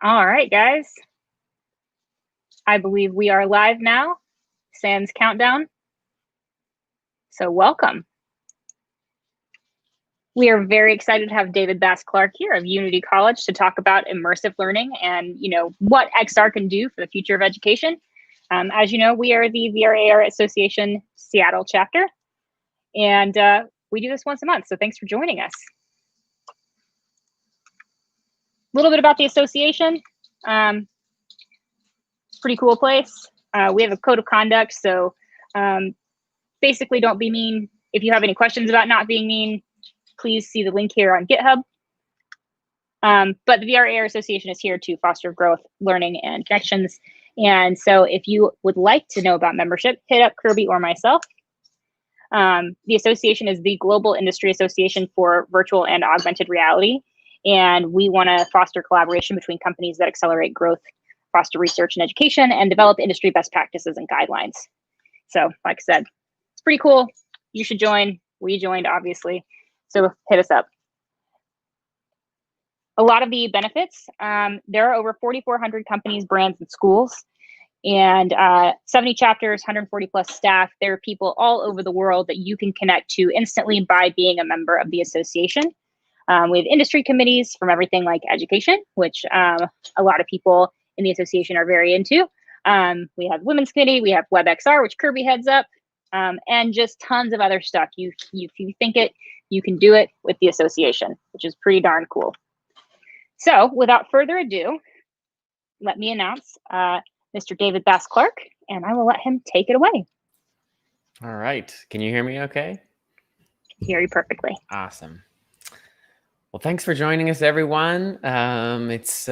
All right, guys. I believe we are live now. Sans countdown. So welcome. We are very excited to have David Bass-Clark here of Unity College to talk about immersive learning and what XR can do for the future of education. As you know, we are the VR/AR Association Seattle chapter, and we do this once a month. So thanks for joining us. A little bit about the association. Pretty cool place. We have a code of conduct, so basically don't be mean. If you have any questions about not being mean, please see the link here on GitHub. But the VR/AR Association is here to foster growth, learning, and connections. And so if you would like to know about membership, hit up Kirby or myself. The association is the global industry association for virtual and augmented reality. And we want to foster collaboration between companies that accelerate growth, foster research and education, and develop industry best practices and guidelines. So like I said, it's pretty cool. You should join. We joined, obviously. So hit us up. A lot of the benefits, there are over 4,400 companies, brands, and schools, and 70 chapters, 140 plus staff. There are people all over the world that you can connect to instantly by being a member of the association. We have industry committees from everything like education, which a lot of people in the association are very into. We have women's committee, we have WebXR, which Kirby heads up, and just tons of other stuff. If you think it, you can do it with the association, which is pretty darn cool. So without further ado, let me announce Mr. David Bass-Clark, and I will let him take it away. All right. Can you hear me okay? Hear you perfectly. Awesome. Well, thanks for joining us, everyone. It's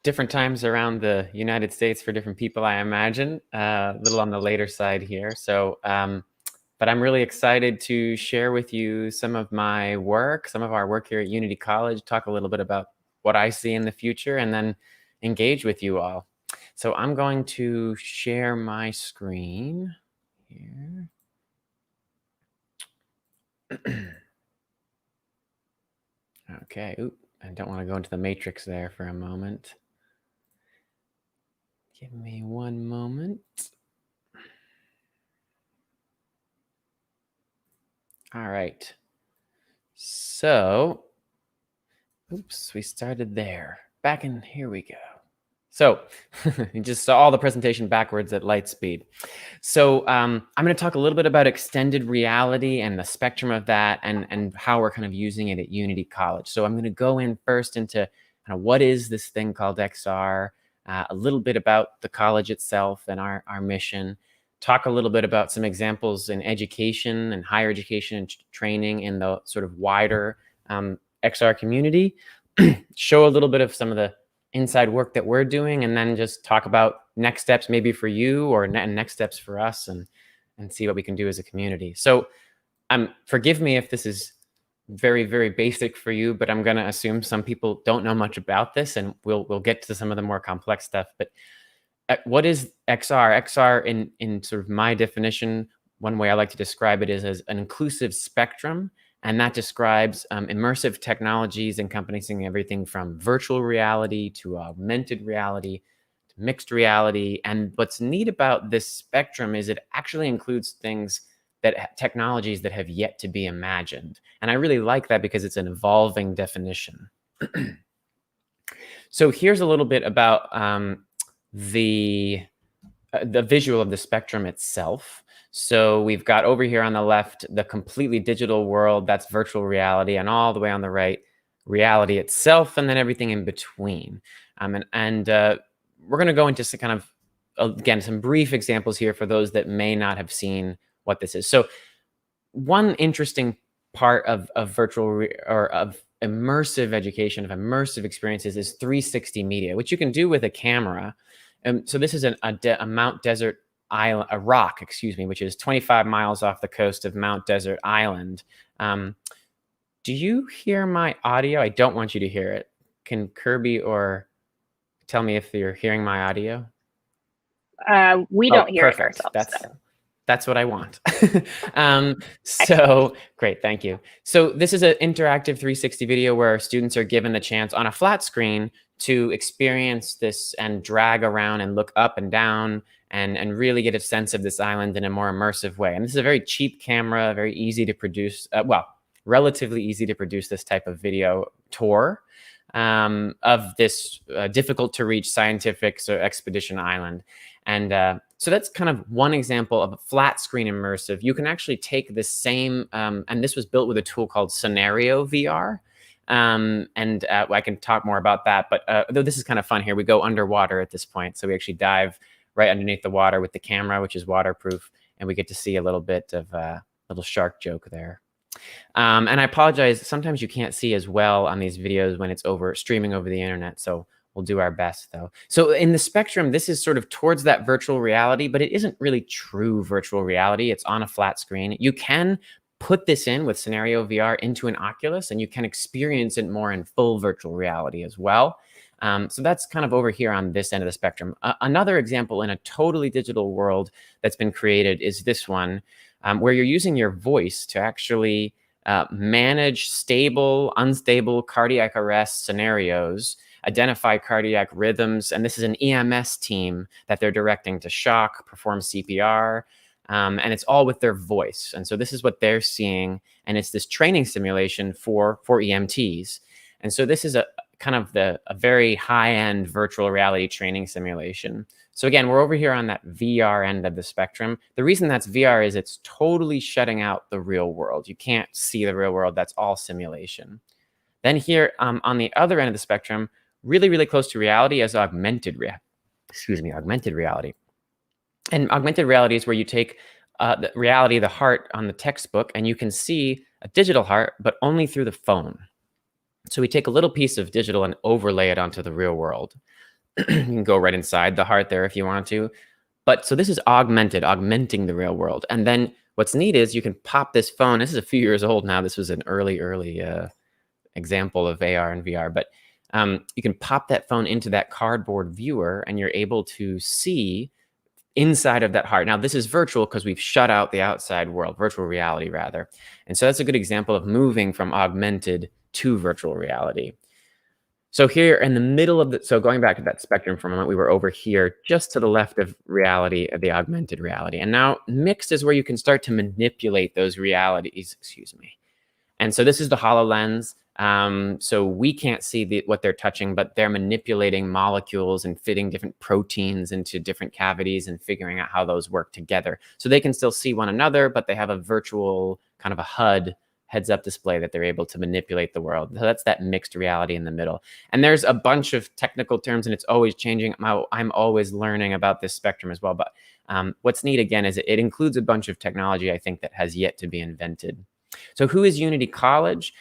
different times around the United States for different people, I imagine, a little on the later side here. So, but I'm really excited to share with you some of my work, some of our work here at Unity College, talk a little bit about what I see in the future, and then engage with you all. So I'm going to share my screen here. Okay, I don't want to go into the matrix there for a moment. Give me one moment. All right. So, oops, we started there. Back in, here we go. So you just saw all the presentation backwards at light speed. So I'm going to talk a little bit about extended reality and the spectrum of that, and how we're kind of using it at Unity College. So I'm going to go in first into kind of what is this thing called XR, a little bit about the college itself and our mission, talk a little bit about some examples in education and higher education and training in the sort of wider XR community, show a little bit of some of the inside work that we're doing, and then just talk about next steps maybe for you or next steps for us, and see what we can do as a community. So forgive me if this is very, very basic for you, but I'm going to assume some people don't know much about this, and we'll get to some of the more complex stuff. But what is XR? XR, in sort of my definition, one way I like to describe it is as an inclusive spectrum. And that describes immersive technologies encompassing everything from virtual reality to augmented reality to mixed reality. And what's neat about this spectrum is it actually includes things technologies that have yet to be imagined. And I really like that because it's an evolving definition. So here's a little bit about the visual of the spectrum itself. So we've got over here on the left, the completely digital world, that's virtual reality, and all the way on the right, reality itself, and then everything in between. We're going to go into some kind of, again, some brief examples here for those that may not have seen what this is. So one interesting part of virtual or of immersive education, of immersive experiences, is 360 media, which you can do with a camera. So this is a Mount Desert Island, a rock, excuse me, which is 25 miles off the coast of Mount Desert Island. Do you hear my audio? I don't want you to hear it. Can Kirby or tell me if you're hearing my audio? We don't hear it ourselves. That's what I want. So great, thank you. So this is an interactive 360 video where our students are given the chance on a flat screen to experience this and drag around and look up and down and really get a sense of this island in a more immersive way. And this is a very cheap camera, very easy to produce, well, relatively easy to produce this type of video tour of this difficult to reach scientific expedition island. And so that's kind of one example of a flat screen immersive. You can actually take the same, and this was built with a tool called Scenario VR. I can talk more about that, but though this is kind of fun here, we go underwater at this point. So we actually dive right underneath the water with the camera, which is waterproof, and we get to see a little bit of a little shark joke there. And I apologize, sometimes you can't see as well on these videos when it's streaming over the internet, so we'll do our best though. So in the spectrum, this is sort of towards that virtual reality, but it isn't really true virtual reality. It's on a flat screen. You can put this in with Scenario VR into an Oculus, and you can experience it more in full virtual reality as well. So that's kind of over here on this end of the spectrum. Another example in a totally digital world that's been created is this one, where you're using your voice to actually manage stable, unstable cardiac arrest scenarios, identify cardiac rhythms. And this is an EMS team that they're directing to shock, perform CPR, and it's all with their voice. And so this is what they're seeing. And it's this training simulation for EMTs. And so this is a kind of a very high-end virtual reality training simulation. So again, we're over here on that VR end of the spectrum. The reason that's VR is it's totally shutting out the real world. You can't see the real world. That's all simulation. Then here on the other end of the spectrum, really, really close to reality is augmented reality. And augmented reality is where you take the reality, the heart on the textbook, and you can see a digital heart, but only through the phone. So we take a little piece of digital and overlay it onto the real world. You can go right inside the heart there if you want to. But so this is augmenting the real world. And then what's neat is you can pop this phone. This is a few years old now. This was an early example of AR and VR. But you can pop that phone into that cardboard viewer, and you're able to see inside of that heart. Now, this is virtual because we've shut out the outside world, virtual reality rather. And so that's a good example of moving from augmented to virtual reality. So here in the middle of so going back to that spectrum for a moment, we were over here just to the left of reality, of the augmented reality. And now mixed is where you can start to manipulate those realities, And so this is the Hololens. So we can't see what they're touching, but they're manipulating molecules and fitting different proteins into different cavities and figuring out how those work together. So they can still see one another, but they have a virtual kind of a HUD, heads-up display, that they're able to manipulate the world. So that's that mixed reality in the middle. And there's a bunch of technical terms, and it's always changing. I'm always learning about this spectrum as well. But what's neat, again, is it includes a bunch of technology, I think, that has yet to be invented. So who is Unity College?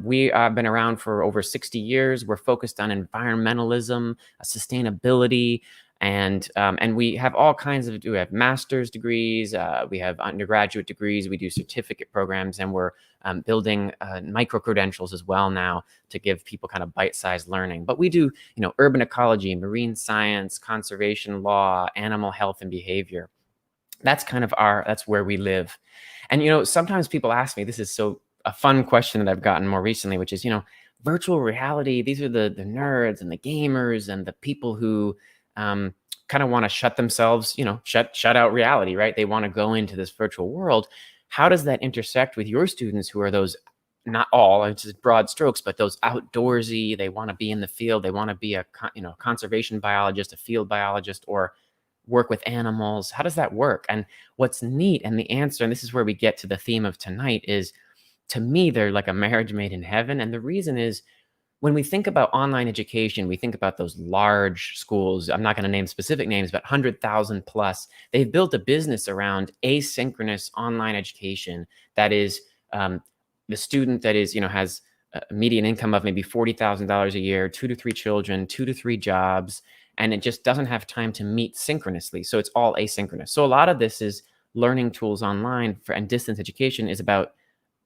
We have been around for over 60 years. We're focused on environmentalism, sustainability, and we have all kinds of, we have master's degrees, we have undergraduate degrees, we do certificate programs, and we're building micro-credentials as well now to give people kind of bite-sized learning. But we do, urban ecology, marine science, conservation law, animal health and behavior. That's kind of that's where we live. And, sometimes people ask me, this is a fun question that I've gotten more recently, which is, virtual reality, these are the nerds and the gamers and the people who kind of want to shut themselves, shut out reality, right? They want to go into this virtual world. How does that intersect with your students who are those, not all, it's just broad strokes, but those outdoorsy, they want to be in the field, they want to be a conservation biologist, a field biologist, or work with animals? How does that work? And what's neat, and the answer, and this is where we get to the theme of tonight, is, to me, they're like a marriage made in heaven. And the reason is, when we think about online education, we think about those large schools. I'm not going to name specific names, but 100,000 plus. They've built a business around asynchronous online education. That is, the student that is, has a median income of maybe $40,000 a year, 2 to 3 children, 2 to 3 jobs, and it just doesn't have time to meet synchronously. So it's all asynchronous. So a lot of this is learning tools online and distance education is about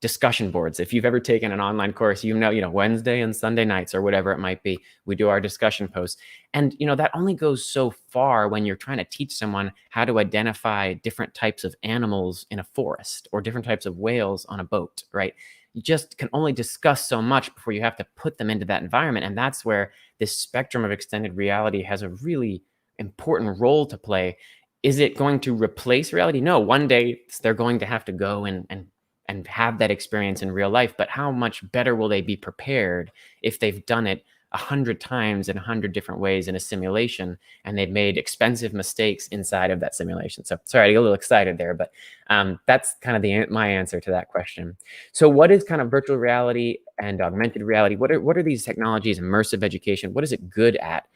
discussion boards. If you've ever taken an online course, Wednesday and Sunday nights or whatever it might be, we do our discussion posts. And, that only goes so far when you're trying to teach someone how to identify different types of animals in a forest or different types of whales on a boat, right? You just can only discuss so much before you have to put them into that environment. And that's where this spectrum of extended reality has a really important role to play. Is it going to replace reality? No, one day they're going to have to go and have that experience in real life, but how much better will they be prepared if they've done it 100 times in 100 different ways in a simulation, and they've made expensive mistakes inside of that simulation? So sorry, I get a little excited there, but that's kind of my answer to that question. So what is kind of virtual reality and augmented reality? What are these technologies, immersive education? What is it good at?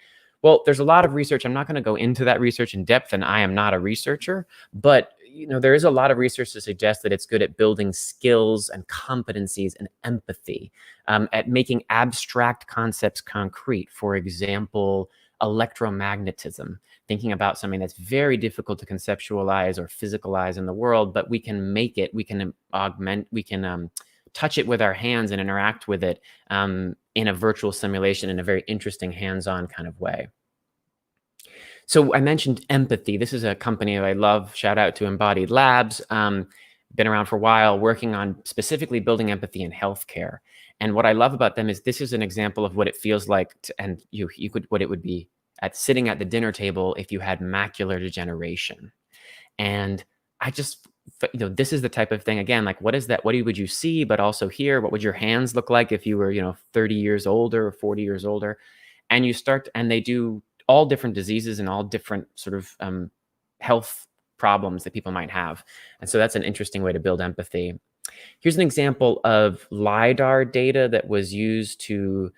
Well, there's a lot of research. I'm not going to go into that research in depth, and I am not a researcher, but there is a lot of research to suggest that it's good at building skills and competencies and empathy, at making abstract concepts concrete. For example, electromagnetism, thinking about something that's very difficult to conceptualize or physicalize in the world, but we can make it, we can augment, we can touch it with our hands and interact with it in a virtual simulation in a very interesting hands-on kind of way. So I mentioned empathy. This is a company that I love. Shout out to Embodied Labs. Been around for a while, working on specifically building empathy in healthcare. And what I love about them is this is an example of what it feels like, what it would be at sitting at the dinner table if you had macular degeneration. And I just, this is the type of thing, again, like, what is that? What would you see? But also here, what would your hands look like if you were, 30 years older or 40 years older? And they do all different diseases and all different sort of health problems that people might have. And so that's an interesting way to build empathy. Here's an example of LiDAR data that was used to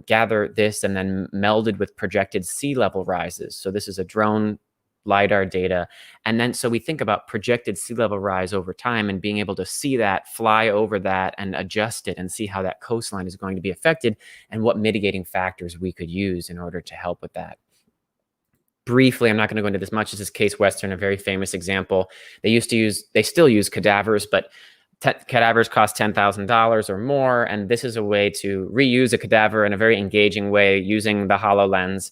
gather this and then melded with projected sea level rises. So this is a drone LiDAR data. And then so we think about projected sea level rise over time and being able to see that, fly over that and adjust it and see how that coastline is going to be affected and what mitigating factors we could use in order to help with that. Briefly, I'm not going to go into this much. This is Case Western, a very famous example. They still use cadavers, but cadavers cost $10,000 or more. And this is a way to reuse a cadaver in a very engaging way using the Hololens.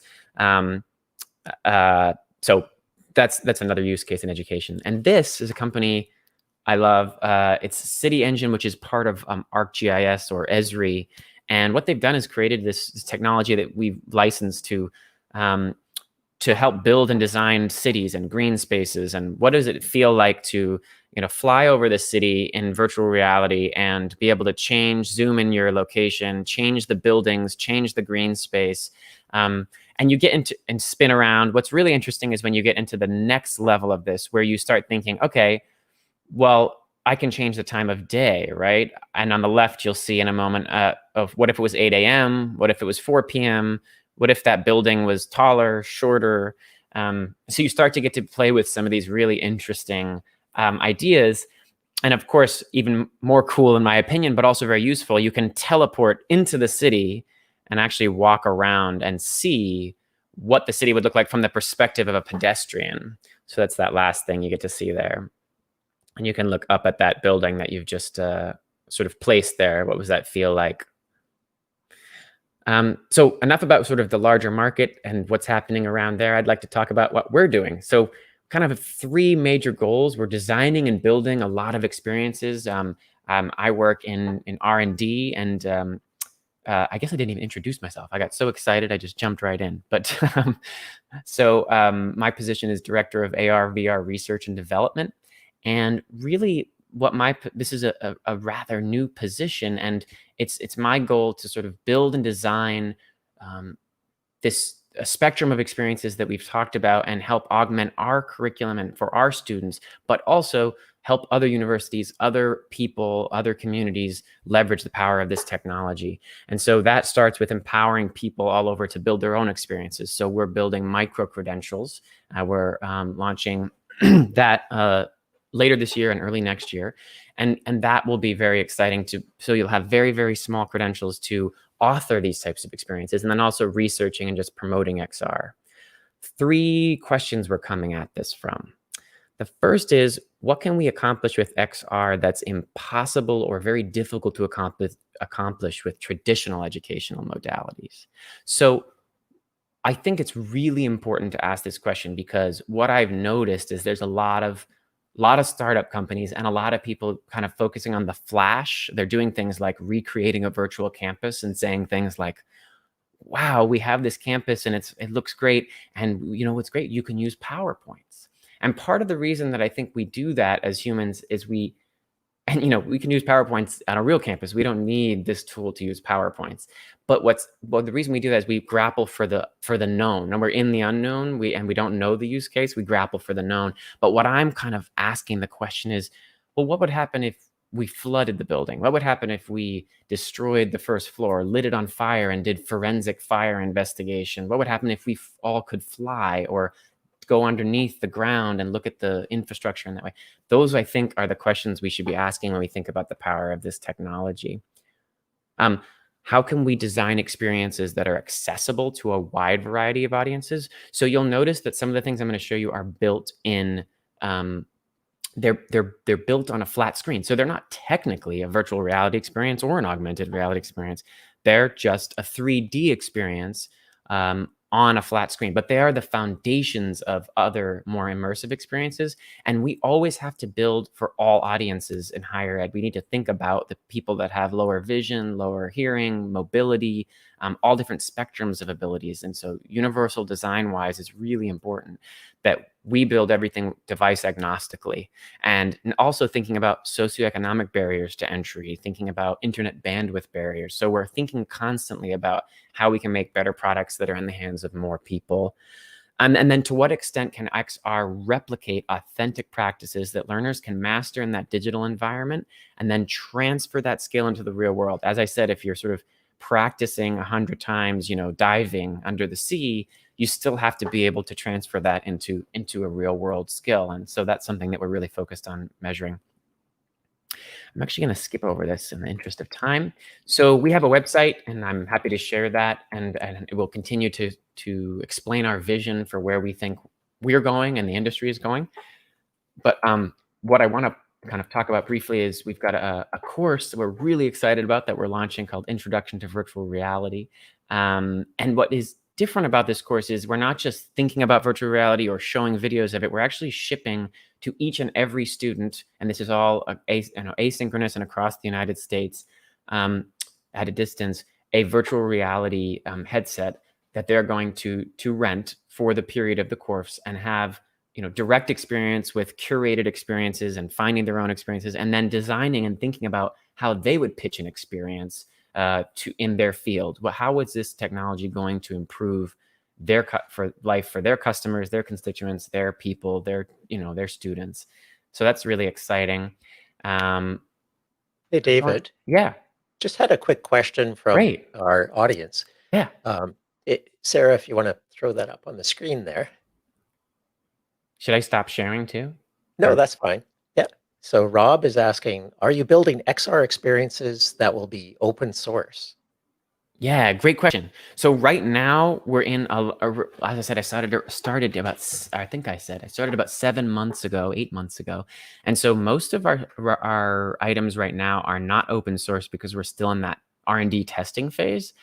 So that's another use case in education. And this is a company I love. It's City Engine, which is part of ArcGIS or Esri. And what they've done is created this technology that we've licensed to help build and design cities and green spaces. And what does it feel like to fly over the city in virtual reality and be able to zoom in your location, change the buildings, change the green space. And you get into and spin around. What's really interesting is when you get into the next level of this, where you start thinking, okay, well, I can change the time of day, right? And on the left, you'll see in a moment of what if it was 8 a.m., what if it was 4 p.m., what if that building was taller, shorter? So you start to get to play with some of these really interesting ideas. And of course, even more cool in my opinion, but also very useful, you can teleport into the city and actually walk around and see what the city would look like from the perspective of a pedestrian. So that's that last thing you get to see there. And you can look up at that building that you've just sort of placed there. What does that feel like? So enough about sort of the larger market and what's happening around there. I'd like to talk about what we're doing. So kind of 3 major goals. We're designing and building a lot of experiences. I work in R&D, and I guess I didn't even introduce myself. I got so excited, I just jumped right in. But my position is Director of AR, VR Research and Development. And really this is a rather new position, and it's my goal to sort of build and design a spectrum of experiences that we've talked about and help augment our curriculum and for our students, but also help other universities, other people, other communities leverage the power of this technology. And so that starts with empowering people all over to build their own experiences. So we're building micro-credentials. We're launching that later this year and early next year. And that will be very exciting so you'll have very, very small credentials to author these types of experiences, and then also researching and just promoting XR. 3 questions we're coming at this from. The first is, what can we accomplish with XR that's impossible or very difficult to accomplish with traditional educational modalities? So I think it's really important to ask this question, because what I've noticed is there's a lot of startup companies and a lot of people kind of focusing on the flash. They're doing things like recreating a virtual campus and saying things like, wow, we have this campus and it looks great. And you know what's great? You can use PowerPoints. And part of the reason that I think we do that as humans is we can use PowerPoints on a real campus. We don't need this tool to use PowerPoints. But the reason we do that is we grapple for the known. And we're in the unknown. We don't know the use case. We grapple for the known. But what I'm kind of asking the question is, well, what would happen if we flooded the building? What would happen if we destroyed the first floor, lit it on fire, and did forensic fire investigation? What would happen if we all could fly or go underneath the ground and look at the infrastructure in that way? Those, I think, are the questions we should be asking when we think about the power of this technology. How can we design experiences that are accessible to a wide variety of audiences? So you'll notice that some of the things I'm going to show you are built in. They're built on a flat screen, so they're not technically a virtual reality experience or an augmented reality experience. They're just a 3D experience on a flat screen, but they are the foundations of other more immersive experiences. And we always have to build for all audiences in higher ed. We need to think about the people that have lower vision, lower hearing, mobility, all different spectrums of abilities. And so universal design wise is really important that we build everything device agnostically, and also thinking about socioeconomic barriers to entry, thinking about internet bandwidth barriers. So we're thinking constantly about how we can make better products that are in the hands of more people. And then to what extent can XR replicate authentic practices that learners can master in that digital environment and then transfer that skill into the real world? As I said, if you're sort of practicing 100 times, diving under the sea, you still have to be able to transfer that into a real world skill. And so that's something that we're really focused on measuring. I'm actually going to skip over this in the interest of time. So we have a website, and I'm happy to share that, and it will continue to explain our vision for where we think we're going and the industry is going. But what I want to kind of talk about briefly is we've got a course that we're really excited about that we're launching called Introduction to Virtual Reality. And what is different about this course is we're not just thinking about virtual reality or showing videos of it. We're actually shipping to each and every student, and this is all asynchronous and across the United States at a distance, a virtual reality headset that they're going to rent for the period of the course and have direct experience with curated experiences and finding their own experiences, and then designing and thinking about how they would pitch an experience in their field. Well, how is this technology going to improve their life for their customers, their constituents, their people, their students? So that's really exciting. Hey, David. Yeah. Just had a quick question from our audience. Yeah. Sarah, if you want to throw that up on the screen there. Should I stop sharing too? No, that's fine. Yeah. So Rob is asking, are you building XR experiences that will be open source? Yeah, great question. So right now we're in as I said, I started about 7 months ago, 8 months ago. And so most of our items right now are not open source because we're still in that R&D testing phase.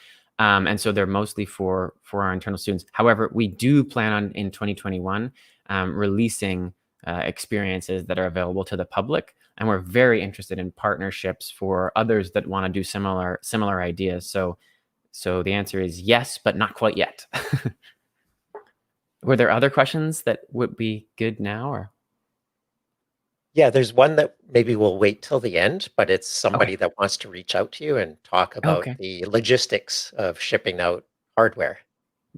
And so they're mostly for our internal students. However, we do plan on in 2021 releasing experiences that are available to the public. And we're very interested in partnerships for others that want to do similar ideas. So the answer is yes, but not quite yet. Were there other questions that would be good now, or? Yeah, there's one that maybe we'll wait till the end, but it's somebody that wants to reach out to you and talk about the logistics of shipping out hardware.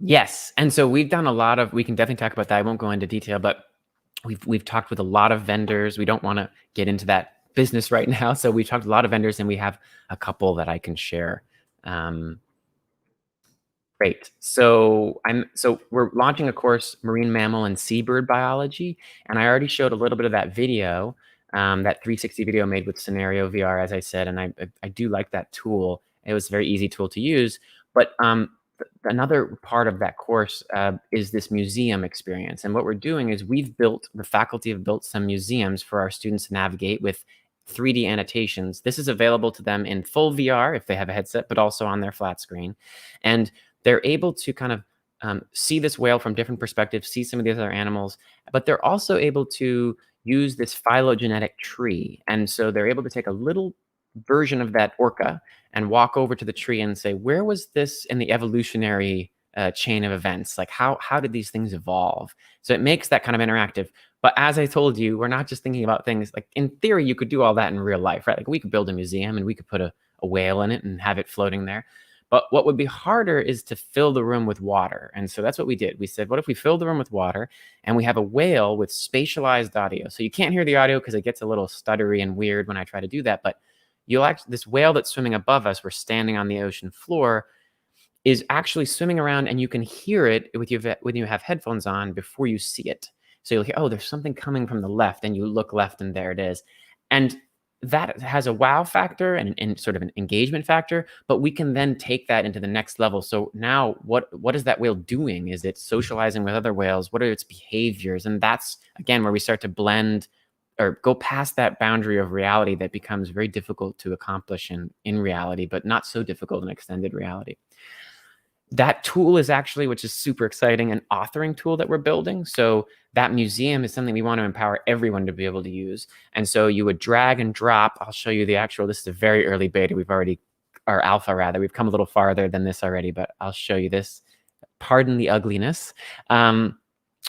Yes, and so we've done we can definitely talk about that. I won't go into detail, but we've talked with a lot of vendors. We don't want to get into that business right now. So we've talked to a lot of vendors, and we have a couple that I can share. Great. So we're launching a course, Marine Mammal and Seabird Biology, and I already showed a little bit of that video, that 360 video made with Scenario VR, as I said, and I do like that tool. It was a very easy tool to use. But another part of that course is this museum experience. And what we're doing is the faculty have built some museums for our students to navigate with 3D annotations. This is available to them in full VR if they have a headset, but also on their flat screen. And they're able to kind of see this whale from different perspectives, see some of the other animals, but they're also able to use this phylogenetic tree. And so they're able to take a little version of that orca and walk over to the tree and say, where was this in the evolutionary chain of events? Like how did these things evolve? So it makes that kind of interactive. But as I told you, we're not just thinking about things like, in theory, you could do all that in real life, right? Like we could build a museum and we could put a whale in it and have it floating there. But what would be harder is to fill the room with water. And so that's what we did. We said, what if we fill the room with water and we have a whale with spatialized audio? So you can't hear the audio because it gets a little stuttery and weird when I try to do that. But this whale that's swimming above us, we're standing on the ocean floor, is actually swimming around, and you can hear it when you have headphones on before you see it. So you'll hear, oh, there's something coming from the left, and you look left and there it is. And that has a wow factor and sort of an engagement factor, but we can then take that into the next level. So now what is that whale doing? Is it socializing with other whales? What are its behaviors? And that's, again, where we start to blend or go past that boundary of reality that becomes very difficult to accomplish in reality, but not so difficult in extended reality. That tool is actually, which is super exciting, an authoring tool that we're building. So that museum is something we want to empower everyone to be able to use. And so you would drag and drop. I'll show you the actual, this is a very early beta. Or alpha rather. We've come a little farther than this already, but I'll show you this. Pardon the ugliness.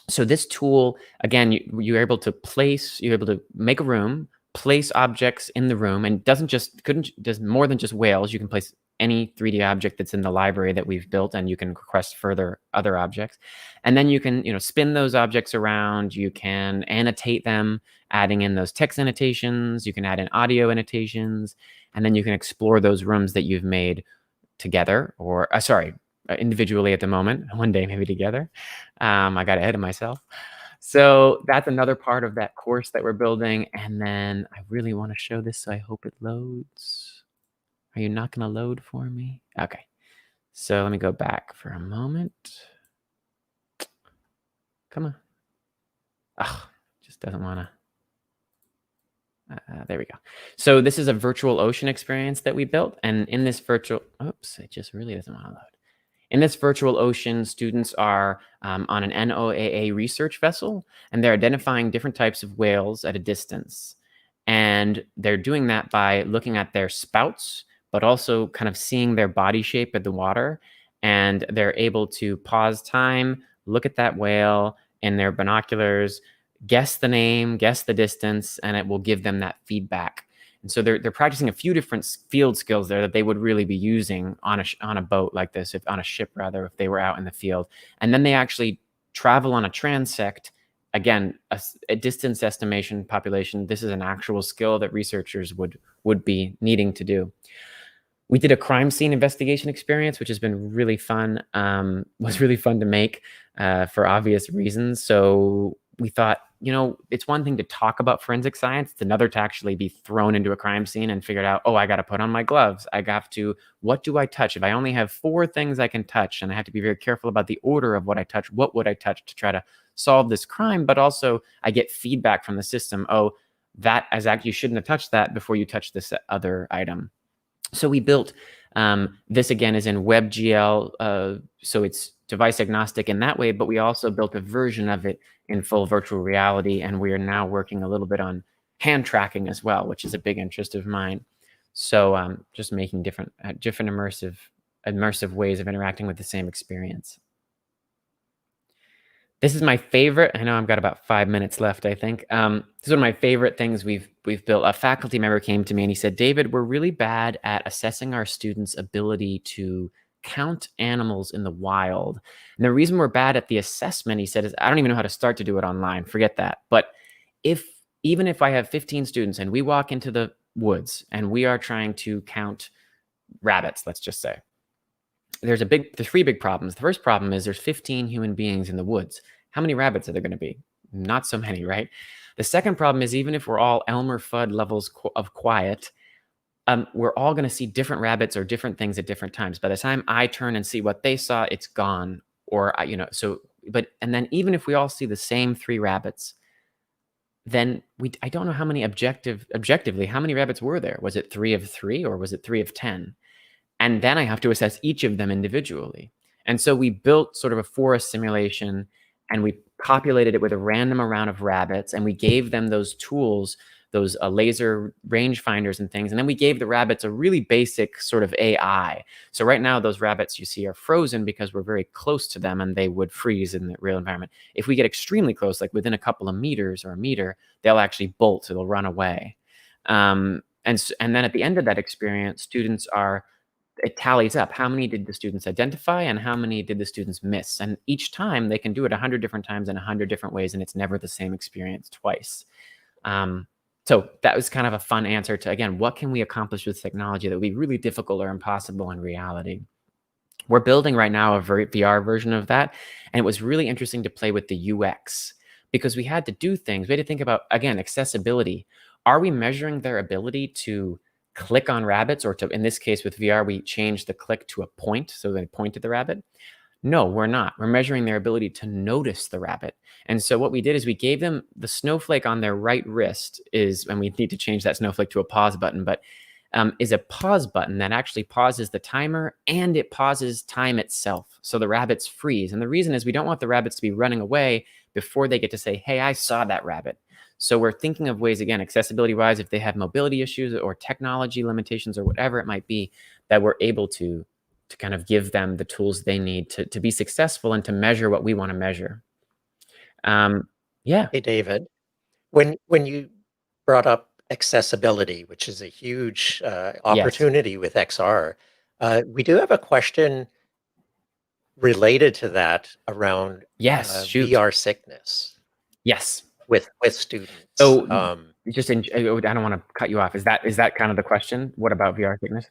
So this tool, again, you're able to make a room, place objects in the room, and does more than just whales. You can place any 3D object that's in the library that we've built, and you can request further other objects. And then you can, spin those objects around. You can annotate them, adding in those text annotations. You can add in audio annotations, and then you can explore those rooms that you've made together, or individually at the moment. One day maybe together. I got ahead of myself. So that's another part of that course that we're building. And then I really want to show this, so I hope it loads. Are you not going to load for me? Okay. So let me go back for a moment. Come on. Oh, just doesn't want to. There we go. So this is a virtual ocean experience that we built. And in this it just really doesn't want to load. In this virtual ocean, students are on an NOAA research vessel, and they're identifying different types of whales at a distance. And they're doing that by looking at their spouts, but also kind of seeing their body shape at the water. And they're able to pause time, look at that whale in their binoculars, guess the name, guess the distance, and it will give them that feedback. And so they're practicing a few different field skills there that they would really be using on a boat like this, on a ship rather, if they were out in the field. And then they actually travel on a transect. Again, a distance estimation population. This is an actual skill that researchers would be needing to do. We did a crime scene investigation experience, which has been really fun. Was really fun to make for obvious reasons. So we thought, it's one thing to talk about forensic science. It's another to actually be thrown into a crime scene and figured out, I got to put on my gloves. What do I touch? If I only have 4 things I can touch, and I have to be very careful about the order of what I touch, what would I touch to try to solve this crime? But also I get feedback from the system. You shouldn't have touched that before you touch this other item. So we built, this again is in WebGL, so it's device agnostic in that way, but we also built a version of it in full virtual reality, and we are now working a little bit on hand tracking as well, which is a big interest of mine. So just making different immersive ways of interacting with the same experience. This is my favorite. I know I've got about 5 minutes left, I think. This is one of my favorite things we've built. A faculty member came to me and he said, David, we're really bad at assessing our students' ability to count animals in the wild. And the reason we're bad at the assessment, he said, is I don't even know how to start to do it online. Forget that. But even if I have 15 students and we walk into the woods and we are trying to count rabbits, let's just say, there's 3 big problems. The first problem is there's 15 human beings in the woods. How many rabbits are there going to be? Not so many, right? The second problem is even if we're all Elmer Fudd levels of quiet, we're all going to see different rabbits or different things at different times. By the time I turn and see what they saw, it's gone. Or, and then even if we all see the same 3 rabbits, then I don't know how many objectively, how many rabbits were there? Was it 3 of 3 or was it 3 of 10? And then I have to assess each of them individually. And so we built sort of a forest simulation, and we populated it with a random amount of rabbits, and we gave them those tools, those laser rangefinders and things. And then we gave the rabbits a really basic sort of AI. So right now, those rabbits you see are frozen because we're very close to them and they would freeze in the real environment. If we get extremely close, like within a couple of meters or a meter, they'll actually bolt, so they'll run away. And then at the end of that experience, it tallies up. How many did the students identify and how many did the students miss? And each time they can do it 100 different times in 100 different ways, and it's never the same experience twice. So that was kind of a fun answer to, again, what can we accomplish with technology that would be really difficult or impossible in reality? We're building right now a VR version of that, and it was really interesting to play with the UX because we had to do things. We had to think about, again, accessibility. Are we measuring their ability to click on rabbits, or to, in this case with VR, we changed the click to a point, so they point at the rabbit? No, we're not. We're measuring their ability to notice the rabbit. And so what we did is we gave them the snowflake on their right wrist and we need to change that snowflake to a pause button, but is a pause button that actually pauses the timer and it pauses time itself. So the rabbits freeze. And the reason is we don't want the rabbits to be running away before they get to say, hey, I saw that rabbit. So we're thinking of ways, again, accessibility-wise, if they have mobility issues or technology limitations or whatever it might be, that we're able to kind of give them the tools they need to be successful and to measure what we want to measure. Yeah. Hey, David, when you brought up accessibility, which is a huge opportunity with XR, we do have a question related to that around VR sickness. Yes. With students. So I don't want to cut you off. Is that kind of the question? What about VR sickness?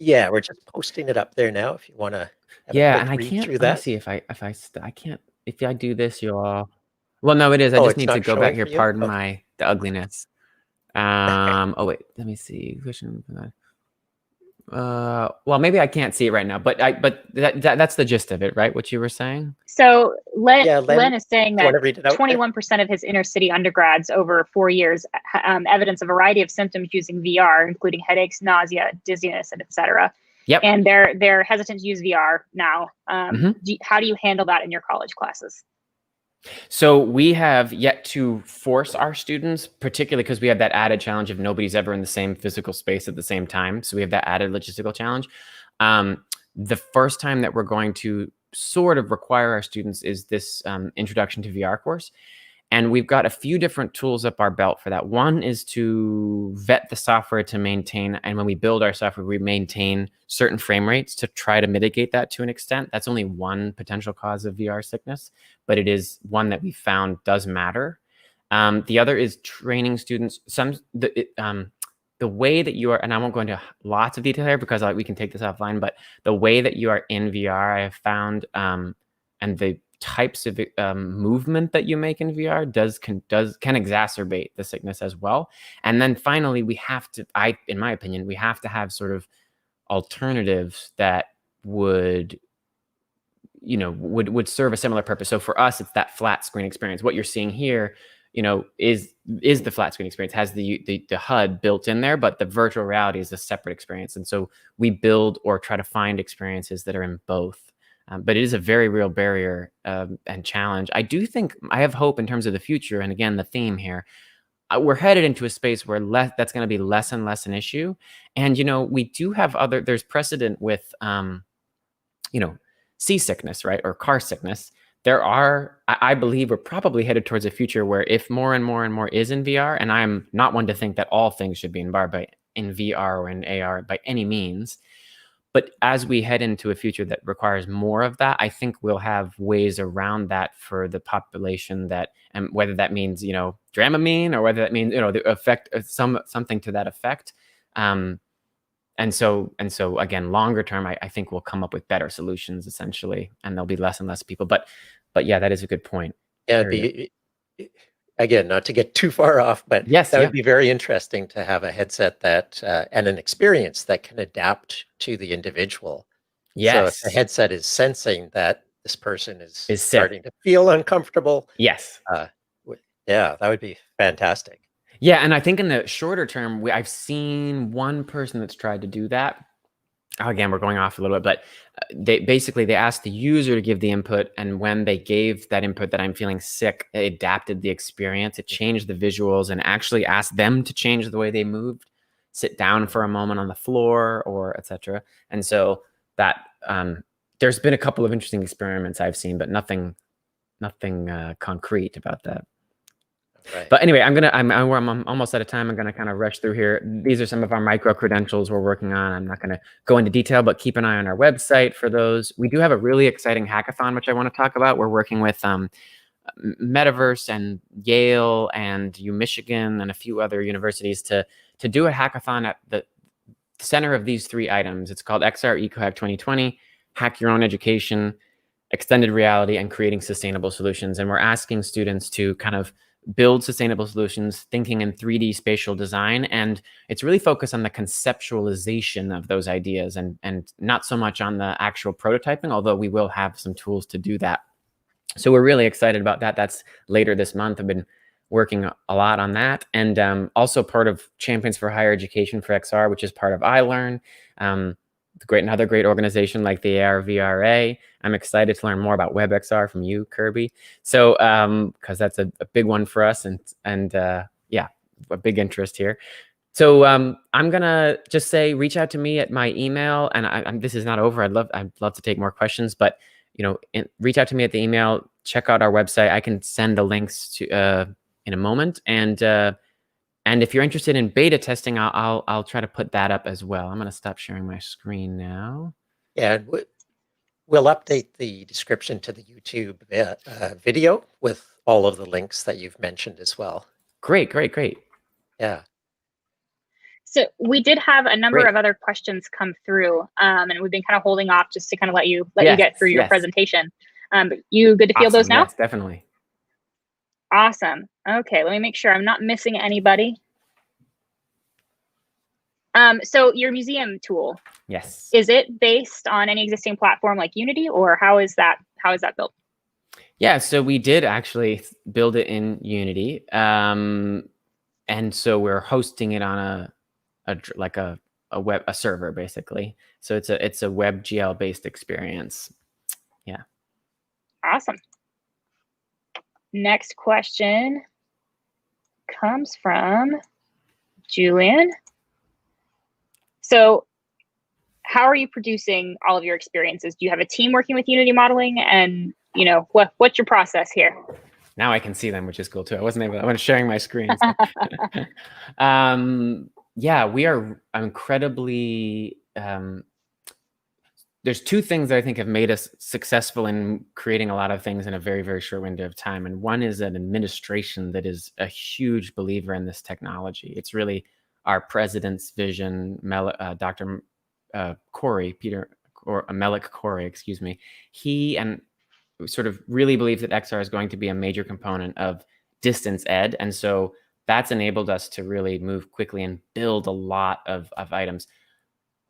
Yeah, we're just posting it up there now. If you want to, and I can't through that. Let me see if I can't. If I do this, you'll all. Well, no, it is. I just need to go back here. Pardon the ugliness. Oh wait, let me see. Well, maybe I can't see it right now, but that's the gist of it, right? What you were saying. So Len is saying that 21% of his inner city undergrads over 4 years evidence a variety of symptoms using VR, including headaches, nausea, dizziness, and etc. Yep. And they're hesitant to use VR now. How do you handle that in your college classes? So we have yet to force our students, particularly because we have that added challenge of nobody's ever in the same physical space at the same time. So we have that added logistical challenge. The first time that we're going to sort of require our students is this introduction to VR course. And we've got a few different tools up our belt for that. One is to vet the software to maintain, and when we build our software, we maintain certain frame rates to try to mitigate that to an extent. That's only one potential cause of VR sickness, but it is one that we found does matter. The other is training students. The way that you are, and I won't go into lots of detail here because we can take this offline, but the way that you are in VR, I have found, and the types of movement that you make in VR can exacerbate the sickness as well. And then finally, we have to, in my opinion, we have to have sort of alternatives that would serve a similar purpose. So for us, it's that flat screen experience. What you're seeing here, is the flat screen experience, has the HUD built in there, but the virtual reality is a separate experience. And so we build or try to find experiences that are in both. But it is a very real barrier and challenge. I do think I have hope in terms of the future. And again, the theme here, we're headed into a space where that's going to be less and less an issue. And, we do have there's precedent with, seasickness, right? Or car sickness. I believe we're probably headed towards a future where if more and more and more is in VR, and I'm not one to think that all things should be in VR or in AR by any means, but as we head into a future that requires more of that, I think we'll have ways around that for the population and whether that means, Dramamine or whether that means, the effect of something to that effect. And so again, longer term, I think we'll come up with better solutions essentially, and there'll be less and less people. But yeah, that is a good point. Yeah, again, not to get too far off, but Yes, that yeah. would be very interesting to have a headset that and an experience that can adapt to the individual. So if the Yes. headset is sensing that this person is Is sick. starting to feel uncomfortable, Yes. yeah, that would be fantastic. Yeah, and I think in the shorter term, I've seen one person that's tried to do that. Again, we're going off a little bit, but they asked the user to give the input, and when they gave that input that I'm feeling sick, it adapted the experience. It changed the visuals and actually asked them to change the way they moved, sit down for a moment on the floor, or etc. And so that there's been a couple of interesting experiments I've seen, but nothing concrete about that. Right. But anyway, I'm almost out of time. I'm gonna kind of rush through here. These are some of our micro credentials we're working on. I'm not gonna go into detail, but keep an eye on our website for those. We do have a really exciting hackathon, which I want to talk about. We're working with Metaverse and Yale and Michigan and a few other universities to do a hackathon at the center of these three items. It's called XR EcoHack 2020, Hack Your Own Education, Extended Reality, and Creating Sustainable Solutions. And we're asking students to kind of build sustainable solutions, thinking in 3D spatial design. And it's really focused on the conceptualization of those ideas and not so much on the actual prototyping, although we will have some tools to do that. So we're really excited about that. That's later this month. I've been working a lot on that. And also part of Champions for Higher Education for XR, which is part of iLRN. Another great organization like the ARVRA. I'm excited to learn more about WebXR from you, Kirby. So, because that's a big one for us, and yeah, a big interest here. So I'm gonna just say, reach out to me at my email, and this is not over. I'd love to take more questions, but reach out to me at the email. Check out our website. I can send the links to in a moment, and if you're interested in beta testing, I'll try to put that up as well. I'm going to stop sharing my screen now. Yeah, and we'll update the description to the YouTube video with all of the links that you've mentioned as well. Great. Yeah. So we did have a number of other questions come through, and we've been kind of holding off just to kind of let you get through your presentation. But you good to field those now? Yes, definitely. Awesome. Okay, let me make sure I'm not missing anybody. So your museum tool, yes, is it based on any existing platform like Unity, or how is that built? Yeah, so we did actually build it in Unity, and so we're hosting it on a server basically. So it's a WebGL based experience. Yeah. Awesome. Next question comes from Julian. So how are you producing all of your experiences? Do you have a team working with Unity modeling? And what's your process here? Now I can see them, which is cool too. I was sharing my screen. Yeah, we are incredibly, there's two things that I think have made us successful in creating a lot of things in a very, very short window of time. And one is an administration that is a huge believer in this technology. It's really our president's vision, Dr. Corey, Melik Corey, excuse me. He and sort of really believes that XR is going to be a major component of distance ed. And so that's enabled us to really move quickly and build a lot of items.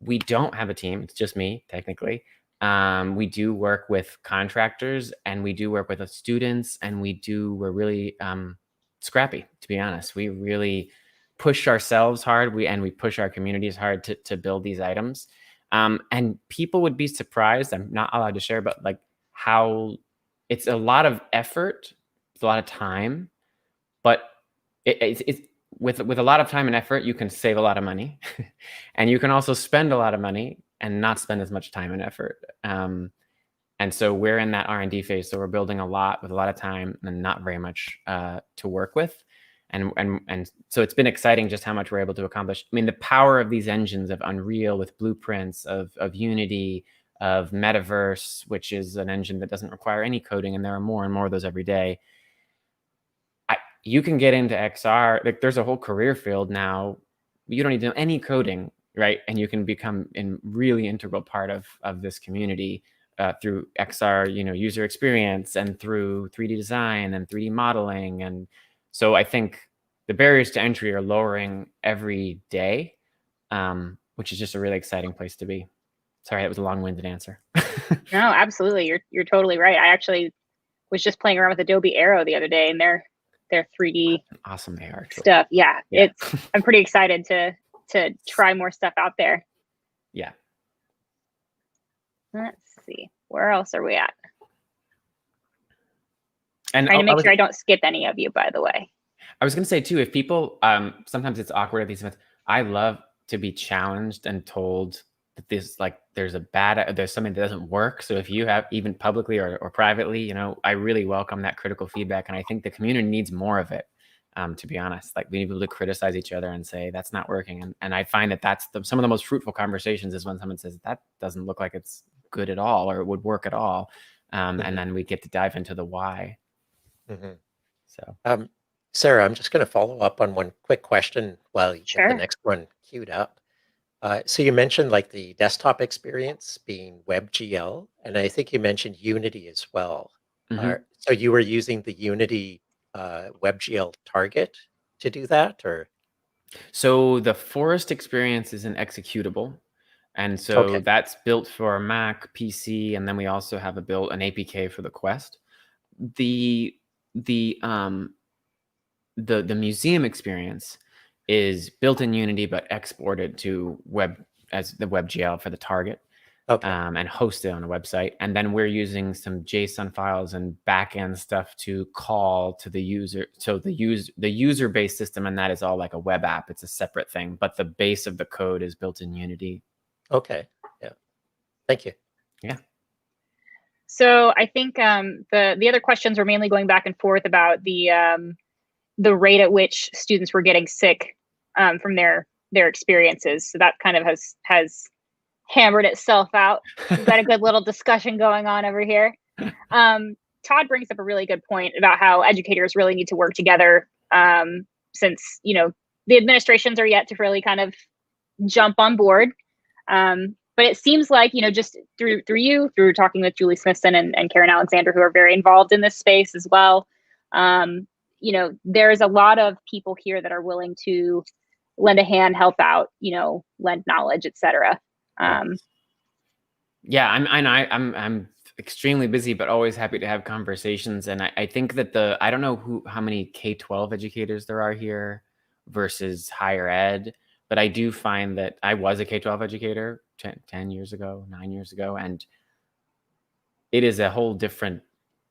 We don't have a team. It's just me, technically. We do work with contractors, and we do work with the students, and we're really scrappy, to be honest. We really push ourselves hard. We push our communities hard to build these items. And people would be surprised, I'm not allowed to share, but like how it's a lot of effort, it's a lot of time, but it's with a lot of time and effort, you can save a lot of money, and you can also spend a lot of money and not spend as much time and effort. And so we're in that R&D phase. So we're building a lot with a lot of time and not very much to work with. And so it's been exciting just how much we're able to accomplish. I mean, the power of these engines of Unreal with blueprints, of Unity, of Metaverse, which is an engine that doesn't require any coding, and there are more and more of those every day. You can get into XR, like there's a whole career field now. You don't need to know any coding, right? And you can become a really integral part of this community through XR, user experience, and through 3D design and 3D modeling and So I think the barriers to entry are lowering every day, which is just a really exciting place to be. Sorry, that was a long-winded answer. No, absolutely. You're totally right. I actually was just playing around with Adobe Aero the other day, and their 3D awesome AR tool. stuff. Yeah. I'm pretty excited to try more stuff out there. Yeah. Let's see. Where else are we at? And trying to make sure I don't skip any of you, by the way. I was going to say too, if people, sometimes it's awkward at these events. I love to be challenged and told that there's something that doesn't work. So if you have, even publicly or privately, I really welcome that critical feedback. And I think the community needs more of it, to be honest. Like, we need people to criticize each other and say, that's not working. And I find that that's some of the most fruitful conversations is when someone says, that doesn't look like it's good at all, or it would work at all. And then we get to dive into the why. So, Sarah, I'm just going to follow up on one quick question while you Sure. get the next one queued up. So you mentioned like the desktop experience being WebGL, and I think you mentioned Unity as well. So you were using the Unity WebGL target to do that, or? So the Forest experience is an executable. And so that's built for Mac, PC, and then we also have an APK for the Quest. The museum experience is built in Unity but exported to web as the WebGL for the target, and hosted on a website. And then we're using some JSON files and backend stuff to call to the user. So the user-based system, and that is all like a web app. It's a separate thing, but the base of the code is built in Unity. Okay. Yeah. Thank you. Yeah. So I think the other questions were mainly going back and forth about the rate at which students were getting sick from their experiences. So that kind of has hammered itself out. We've got a good little discussion going on over here. Todd brings up a really good point about how educators really need to work together, since the administrations are yet to really kind of jump on board. But it seems like, just through talking with Julie Smithson and Karen Alexander, who are very involved in this space as well, there's a lot of people here that are willing to lend a hand, help out, lend knowledge, etc. Yeah, I'm extremely busy, but always happy to have conversations. And I think that I don't know how many K-12 educators there are here versus higher ed, but I do find that I was a K-12 educator 9 years ago, and it is a whole different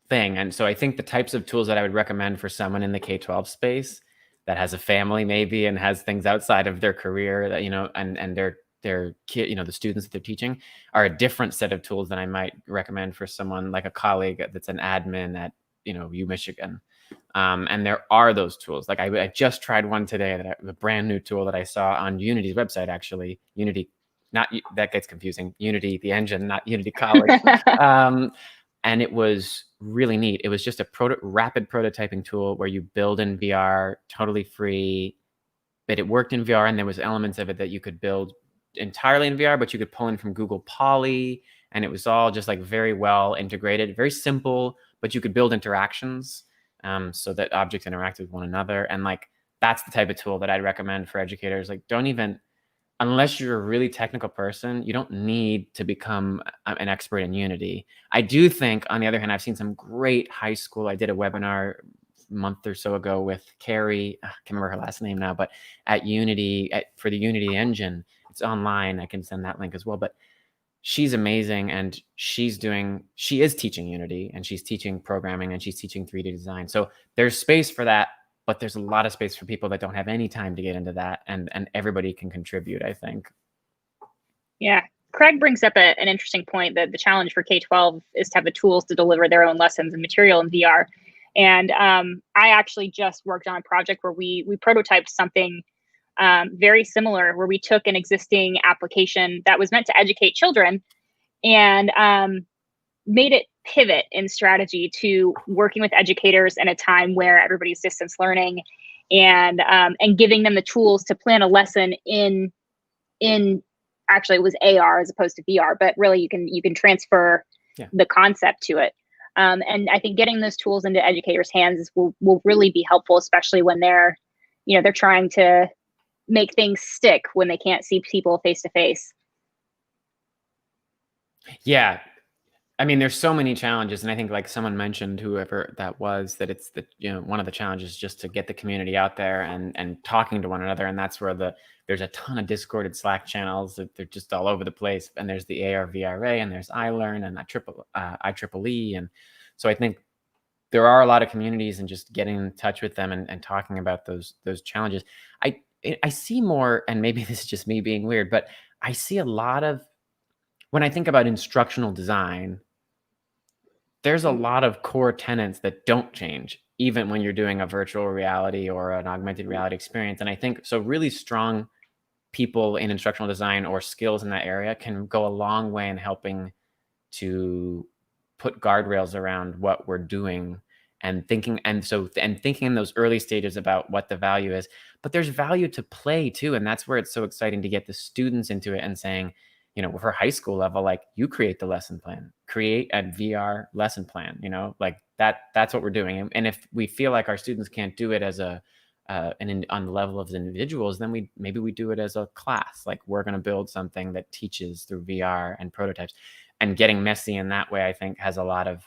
thing. And so I think the types of tools that I would recommend for someone in the K-12 space that has a family maybe and has things outside of their career that, and their kid, the students that they're teaching, are a different set of tools than I might recommend for someone like a colleague that's an admin at, U Michigan. And there are those tools. Like I just tried one today, the brand new tool that I saw on Unity's website, actually. Unity, that gets confusing. Unity, the engine, not Unity College. And it was really neat. It was just a rapid prototyping tool where you build in VR, totally free, but it worked in VR, and there was elements of it that you could build entirely in VR, but you could pull in from Google Poly, and it was all just like very well integrated, very simple, but you could build interactions so that objects interact with one another. And like, that's the type of tool that I'd recommend for educators. Like, unless you're a really technical person, you don't need to become an expert in Unity. I do think, on the other hand, I've seen some great high school. I did a webinar a month or so ago with Carrie, I can't remember her last name now, but at Unity, for the Unity engine. It's online. I can send that link as well. But she's amazing, and she is teaching Unity, and she's teaching programming, and she's teaching 3D design. So there's space for that. But there's a lot of space for people that don't have any time to get into that, and everybody can contribute, I think. Yeah. Craig brings up an interesting point that the challenge for K-12 is to have the tools to deliver their own lessons and material in VR. And I actually just worked on a project where we prototyped something very similar, where we took an existing application that was meant to educate children and made it pivot in strategy to working with educators in a time where everybody's distance learning, and giving them the tools to plan a lesson in actually it was AR as opposed to VR, but really you can transfer the concept to it. And I think getting those tools into educators' hands will really be helpful, especially when they're trying to make things stick when they can't see people face to face. Yeah. I mean, there's so many challenges, and I think, like someone mentioned, whoever that was, that it's one of the challenges just to get the community out there and talking to one another, and that's where there's a ton of Discorded Slack channels that they're just all over the place, and there's the ARVRA, and there's iLRN and IEEE, and so I think there are a lot of communities, and just getting in touch with them and talking about those challenges. I see more, and maybe this is just me being weird, but I see a lot of, when I think about instructional design, there's a lot of core tenets that don't change, even when you're doing a virtual reality or an augmented reality experience. And I think so really strong people in instructional design or skills in that area can go a long way in helping to put guardrails around what we're doing and thinking in those early stages about what the value is. But there's value to play too, and that's where it's so exciting to get the students into it and saying, for high school level, like, you create the lesson plan, create a VR lesson plan, like that's what we're doing. And if we feel like our students can't do it as on the level of individuals, then maybe we do it as a class. Like, we're going to build something that teaches through VR and prototypes, and getting messy in that way, I think, has a lot of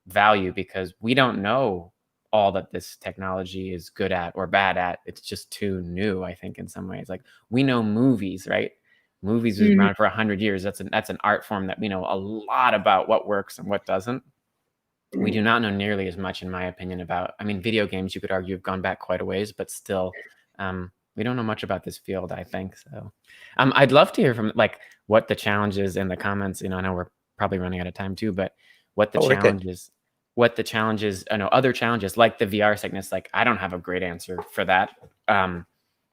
value, because we don't know all that this technology is good at or bad at. It's just too new, I think, in some ways. Like, we know movies, right? Movies was around for 100 years. That's an art form that we know a lot about what works and what doesn't. We do not know nearly as much, in my opinion, about, video games, you could argue, have gone back quite a ways, but still, we don't know much about this field, I think. So I'd love to hear from, like, what the challenges in the comments, I know we're probably running out of time too, but what the challenges, other challenges like the VR sickness, like, I don't have a great answer for that.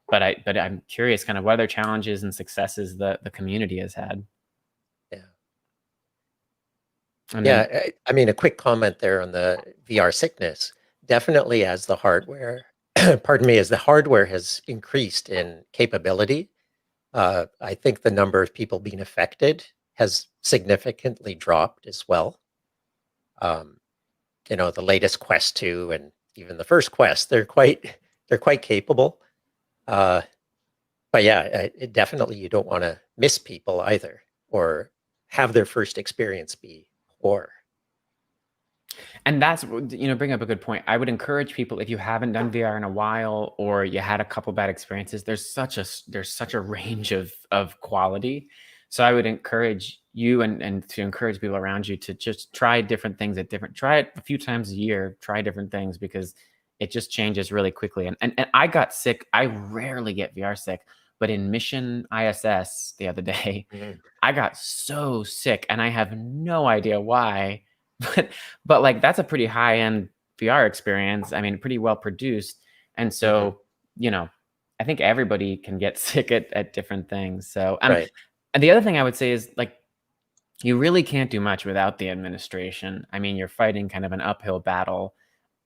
But I'm curious kind of what other challenges and successes the community has had. Yeah. A quick comment there on the VR sickness. Definitely, as the hardware, as the hardware has increased in capability, I think the number of people being affected has significantly dropped as well. The latest Quest 2 and even the first Quest, they're quite capable. But yeah, definitely you don't want to miss people either, or have their first experience be poor. And that's, bring up a good point. I would encourage people, if you haven't done VR in a while, or you had a couple bad experiences, there's such a range of quality. So I would encourage you and to encourage people around you to just try different things try it a few times a year, try different things, because it just changes really quickly. And I got sick. I rarely get VR sick, but in Mission ISS the other day, I got so sick, and I have no idea why. But like, that's a pretty high-end VR experience. Pretty well produced. And so, I think everybody can get sick at different things. So, right. And the other thing I would say is, like, you really can't do much without the administration. You're fighting kind of an uphill battle.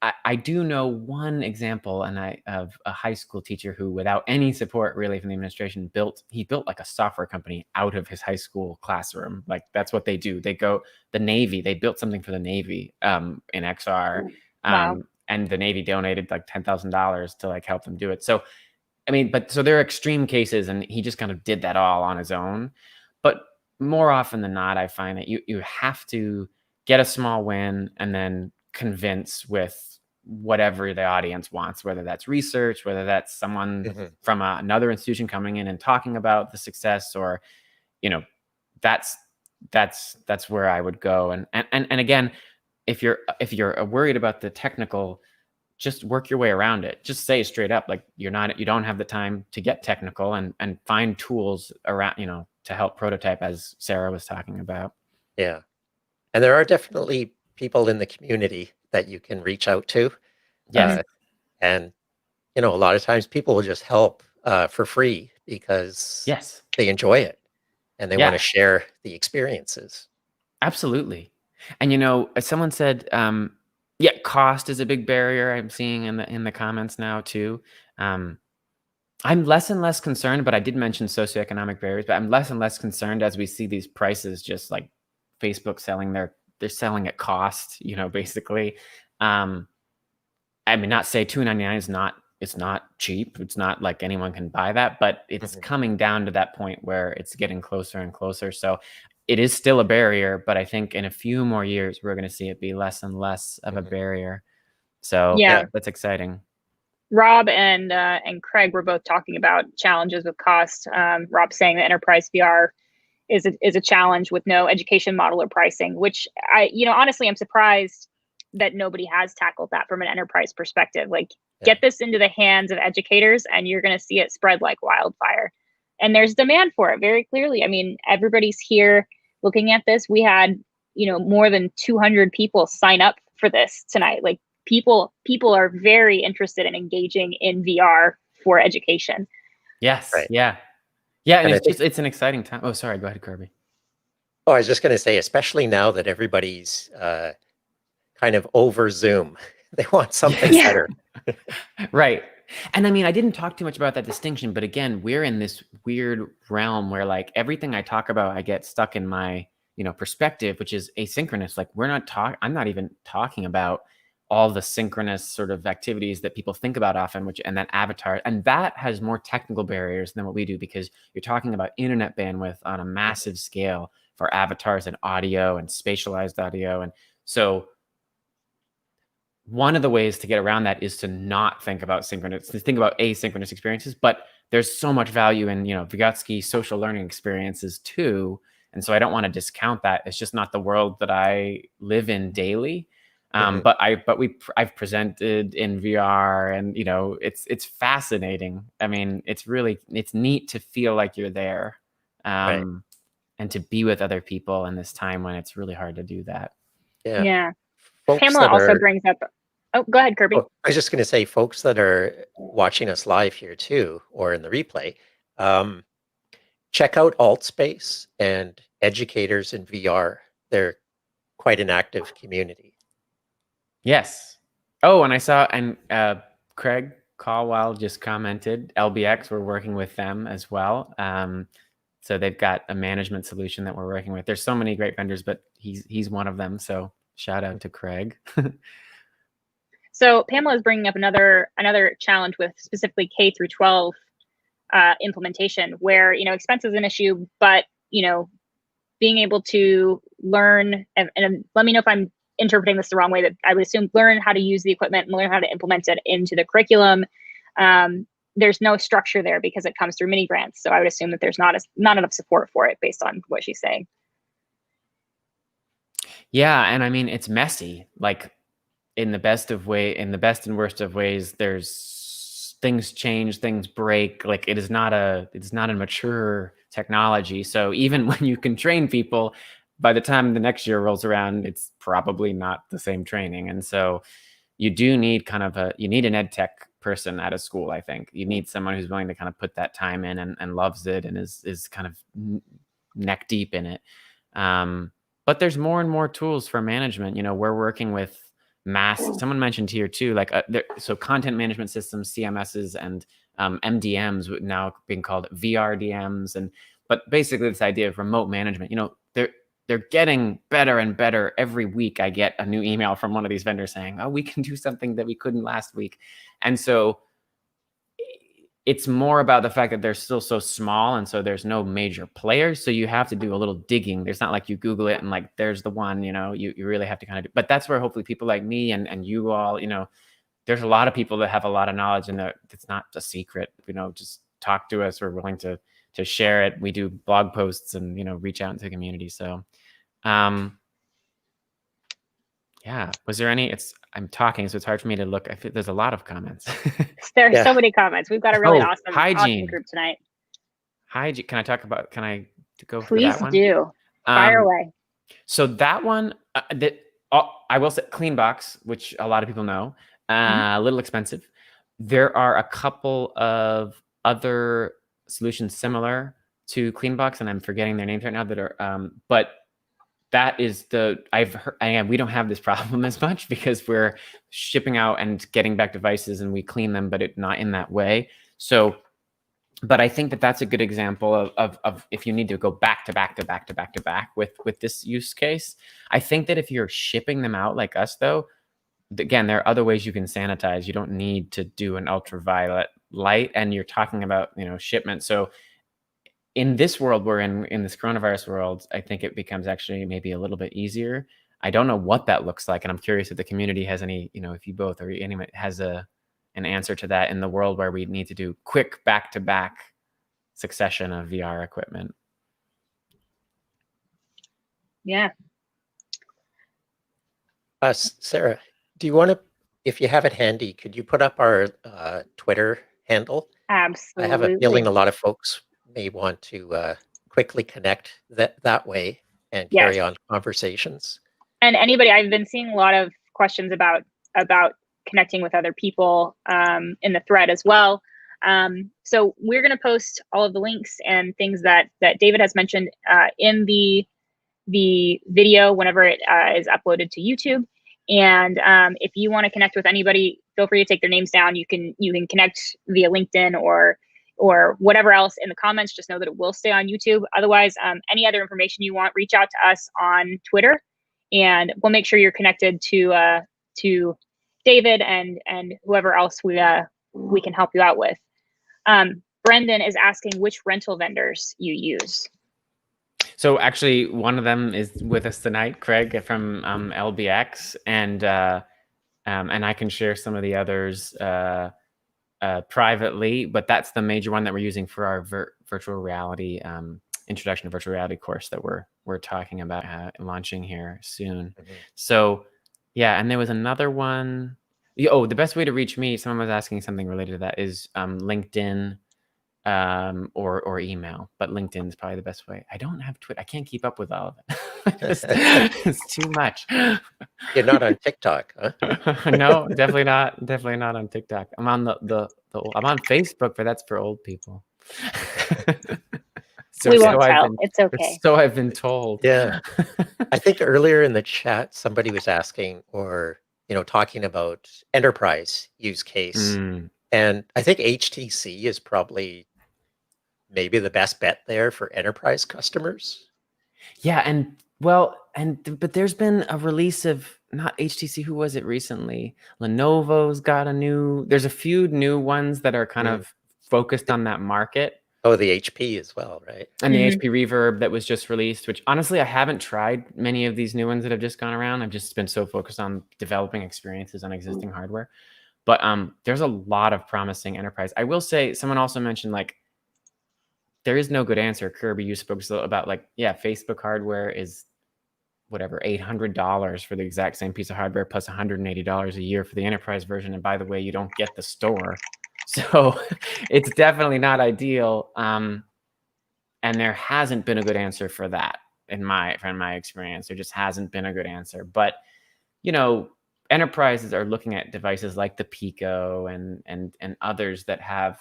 I do know one example, of a high school teacher who, without any support really from the administration, built like a software company out of his high school classroom. Like, that's what they do. They go, the Navy, they built something for the Navy in XR. Wow. And the Navy donated like $10,000 to like help them do it. So, so there are extreme cases, and he just kind of did that all on his own. But more often than not, I find that you have to get a small win and then convince with whatever the audience wants, whether that's research, whether that's someone from another institution coming in and talking about the success, or, that's where I would go. And again, if you're worried about the technical, just work your way around it. Just say straight up, like, you don't have the time to get technical, and find tools around, to help prototype, as Sarah was talking about. Yeah. And there are definitely people in the community that you can reach out to. Yes. And, a lot of times people will just help for free because Yes. they enjoy it and they want to share the experiences. Absolutely. And, as someone said, cost is a big barrier I'm seeing in the comments now too. I'm less and less concerned, but I did mention socioeconomic barriers, but I'm less and less concerned as we see these prices, just like Facebook selling their they're selling at cost, basically. I mean, not say $299 is not, it's not cheap. It's not like anyone can buy that, but it's coming down to that point where it's getting closer and closer. So it is still a barrier, but I think in a few more years, we're going to see it be less and less of a barrier. So Yeah. that's exciting. Rob and Craig were both talking about challenges with cost. Rob saying that enterprise VR is a challenge with no education model or pricing, which honestly, I'm surprised that nobody has tackled that from an enterprise perspective. Like, get this into the hands of educators and you're going to see it spread like wildfire. And there's demand for it very clearly. I mean, everybody's here looking at this. We had, more than 200 people sign up for this tonight. Like, people are very interested in engaging in VR for education. Yes. Right. Yeah. Yeah. And it's an exciting time. Oh, sorry. Go ahead, Kirby. Oh, I was just going to say, especially now that everybody's kind of over Zoom, they want something better. Right. And I mean, I didn't talk too much about that distinction, but again, we're in this weird realm where like everything I talk about, I get stuck in my, perspective, which is asynchronous. Like I'm not even talking about all the synchronous sort of activities that people think about often, and that avatar, and that has more technical barriers than what we do, because you're talking about internet bandwidth on a massive scale for avatars and audio and spatialized audio. And so one of the ways to get around that is to not think about synchronous, to think about asynchronous experiences, but there's so much value in, Vygotsky social learning experiences too. And so I don't want to discount that. It's just not the world that I live in daily. But I've presented in VR, and it's fascinating. I mean, it's neat to feel like you're there, and to be with other people in this time when it's really hard to do that. Yeah. Pamela also brings up. Oh, go ahead, Kirby. I was just going to say, folks that are watching us live here too, or in the replay, check out AltSpace and Educators in VR. They're quite an active community. Yes. Oh, and I saw, and Craig Caldwell just commented, LBX, we're working with them as well. So they've got a management solution that we're working with. There's so many great vendors, but he's one of them. So shout out to Craig. So Pamela is bringing up another challenge with specifically K through 12 implementation, where expense is an issue, but being able to learn, and let me know if I'm interpreting this the wrong way, but I would assume learn how to use the equipment and learn how to implement it into the curriculum. There's no structure there because it comes through mini grants. So I would assume that there's not enough support for it based on what she's saying. Yeah, and I mean, it's messy. Like, in the best and worst of ways, there's things change, things break. Like, it's not a mature technology. So even when you can train people, by the time the next year rolls around, it's probably not the same training. And so you do need you need an ed tech person at a school. I think you need someone who's willing to kind of put that time in and loves it and is kind of neck deep in it. But there's more and more tools for management. We're working with someone mentioned here too, like so content management systems, CMSs, and MDMs now being called VRDMs, but basically this idea of remote management. They're getting better and better every week. I get a new email from one of these vendors saying, "Oh, we can do something that we couldn't last week," and so it's more about the fact that they're still so small, and so there's no major players. So you have to do a little digging. There's not like you Google it and like there's the one. You really have to kind of do. But that's where hopefully people like me and you all, there's a lot of people that have a lot of knowledge, and it's not a secret. Just talk to us. We're willing to share it. We do blog posts and reach out into the community. So, yeah. Was there any? I'm talking, so it's hard for me to look. I feel there's a lot of comments. There are so many comments. We've got a really awesome group tonight. Hygiene. Can I go through Please that one? Please do. Fire away. So that one, I will say CleanBox, which a lot of people know, a little expensive. There are a couple of other solutions similar to CleanBox, and I'm forgetting their names right now, that are, but that is I've heard, and we don't have this problem as much because we're shipping out and getting back devices and we clean them, but not in that way. So but I think that that's a good example of if you need to go back to back to back to back to back with this use case. I think that if you're shipping them out like us, though, again, there are other ways you can sanitize. You don't need to do an ultraviolet light, and you're talking about, you know, shipment. So in this world we're in this coronavirus world, I think it becomes actually maybe a little bit easier. I don't know what that looks like, and I'm curious if the community has any, you know, if you both or anyone has an answer to that in the world where we need to do quick back-to-back succession of VR equipment. Yeah. Sarah, do you want to, if you have it handy, could you put up our Twitter handle? Absolutely. I have a feeling a lot of folks may want to quickly connect that way and carry on conversations. And anybody, I've been seeing a lot of questions about connecting with other people in the thread as well. So we're going to post all of the links and things that David has mentioned in the video whenever it is uploaded to YouTube. And if you want to connect with anybody, feel free to take their names down. You can connect via LinkedIn or whatever else in the comments. Just know that it will stay on YouTube. Otherwise, any other information you want, reach out to us on Twitter, and we'll make sure you're connected to David and whoever else we can help you out with. Brendan is asking which rental vendors you use. So actually, one of them is with us tonight, Craig from LBX, and I can share some of the others privately, but that's the major one that we're using for our virtual reality introduction to virtual reality course that we're talking about launching here soon. Mm-hmm. So yeah, and there was another one. Oh, the best way to reach me, someone was asking something related to that, is LinkedIn or email, but LinkedIn is probably the best way. I don't have Twitter. I can't keep up with all of it. It's too much. You're not on TikTok, huh? No, definitely not. Definitely not on TikTok. I'm on I'm on Facebook, but that's for old people. We won't tell. It's okay. So I've been told. Yeah. I think earlier in the chat, somebody was asking or, talking about enterprise use case. And I think HTC is probably maybe the best bet there for enterprise customers. Yeah. But there's been a release of, not HTC, who was it recently? Lenovo's got there's a few new ones that are kind of focused on that market. Oh, the HP as well, right? And the HP Reverb that was just released, which honestly, I haven't tried many of these new ones that have just gone around. I've just been so focused on developing experiences on existing hardware. But there's a lot of promising enterprise. I will say, someone also mentioned, there is no good answer. Kirby, you spoke about, Facebook hardware is whatever, $800 for the exact same piece of hardware plus $180 a year for the enterprise version. And by the way, you don't get the store. So it's definitely not ideal. And there hasn't been a good answer for that in my experience. There just hasn't been a good answer. But, enterprises are looking at devices like the Pico and others that have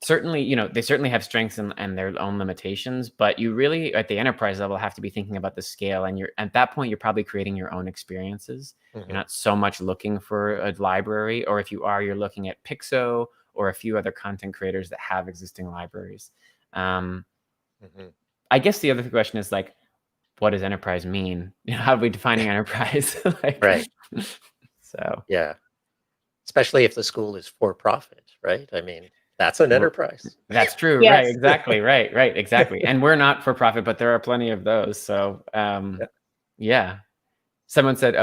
certainly, they certainly have strengths and their own limitations, but you really, at the enterprise level, have to be thinking about the scale. And at that point, you're probably creating your own experiences. You're not so much looking for a library, or if you are, you're looking at Pixo or a few other content creators that have existing libraries. I guess the other question is what does enterprise mean? How are we defining enterprise? Right. So yeah, especially if the school is for profit, right? I mean, that's an enterprise. That's true. Yes. Right. Exactly. Right. Exactly. And we're not for profit, but there are plenty of those. So yeah. Someone said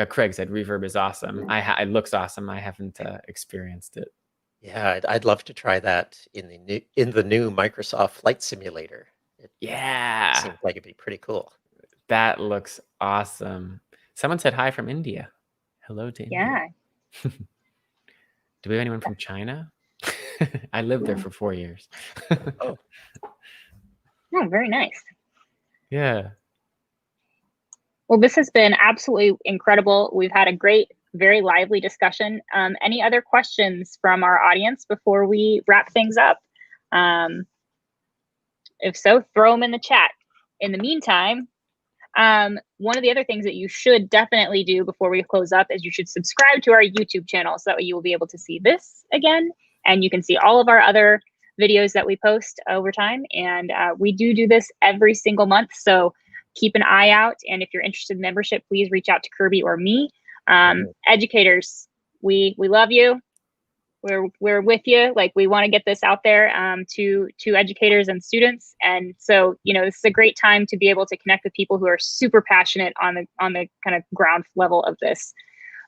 Craig said Reverb is awesome. It looks awesome. I haven't experienced it. Yeah, I'd love to try that in the new Microsoft Flight Simulator. It seems like it'd be pretty cool. That looks awesome. Someone said hi from India. Hello to India. Yeah. Do we have anyone from China? I lived there for 4 years. Oh, very nice. Yeah. Well, this has been absolutely incredible. We've had a great, very lively discussion. Any other questions from our audience before we wrap things up? If so, throw them in the chat. In the meantime, one of the other things that you should definitely do before we close up is you should subscribe to our YouTube channel, so that way you will be able to see this again, and you can see all of our other videos that we post over time. And we do this every single month. So keep an eye out. And if you're interested in membership, please reach out to Kirby or me. Educators, we love you. We're with you. Like, we want to get this out there to educators and students. And so, this is a great time to be able to connect with people who are super passionate on the kind of ground level of this.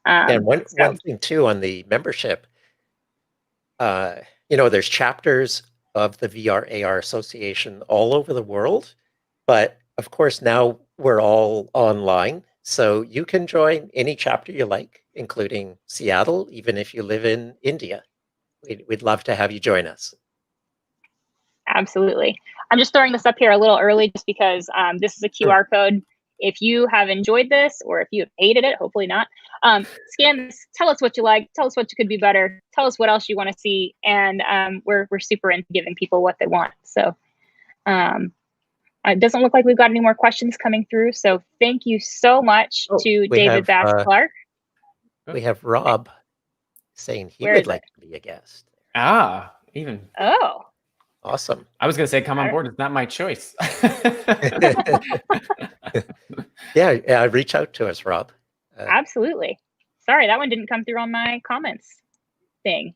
And one thing too on the membership, there's chapters of the VR AR Association all over the world, but of course now we're all online, so you can join any chapter you like, including Seattle, even if you live in India. We'd love to have you join us. Absolutely. I'm just throwing this up here a little early just because this is a QR code. If you have enjoyed this, or if you have hated it, hopefully not, scan this, tell us what you like, tell us what could be better, tell us what else you want to see, and we're super into giving people what they want. So it doesn't look like we've got any more questions coming through, so thank you so much to David Bass-Clark. We have Rob saying he would like to be a guest. Even. Oh. Awesome. I was going to say, come on board. It's not my choice. Yeah, reach out to us, Rob. Absolutely. Sorry, that one didn't come through on my comments thing.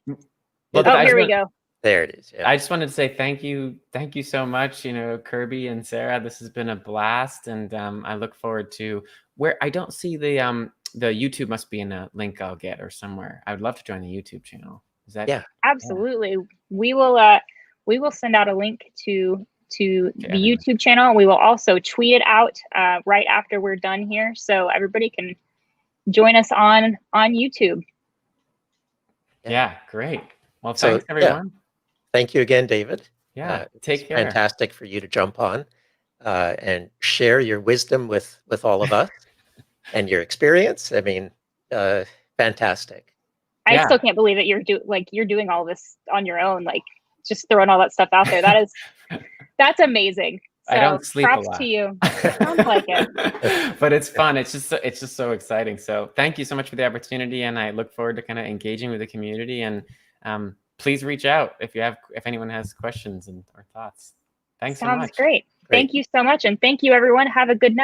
Look, here we go. There it is. Yeah. I just wanted to say thank you so much, Kirby and Sarah. This has been a blast, and I look forward to where I don't see the YouTube must be in a link I'll get or somewhere. I would love to join the YouTube channel. Is that? Yeah, absolutely. Yeah. We will send out a link to the YouTube channel. We will also tweet it out right after we're done here, so everybody can join us on YouTube. Yeah, great. Well, thanks everyone. Yeah. Thank you again, David. Yeah, take care. Fantastic for you to jump on and share your wisdom with all of us and your experience. I mean, fantastic. I still can't believe that you're doing all this on your own, like just throwing all that stuff out there. That's amazing. So I don't sleep props a lot. to you. Sounds like it. But it's fun. It's just so exciting. So thank you so much for the opportunity, and I look forward to kind of engaging with the community. And please reach out if anyone has questions or thoughts. Thanks so much. Sounds great. Thank you so much, and thank you everyone. Have a good night.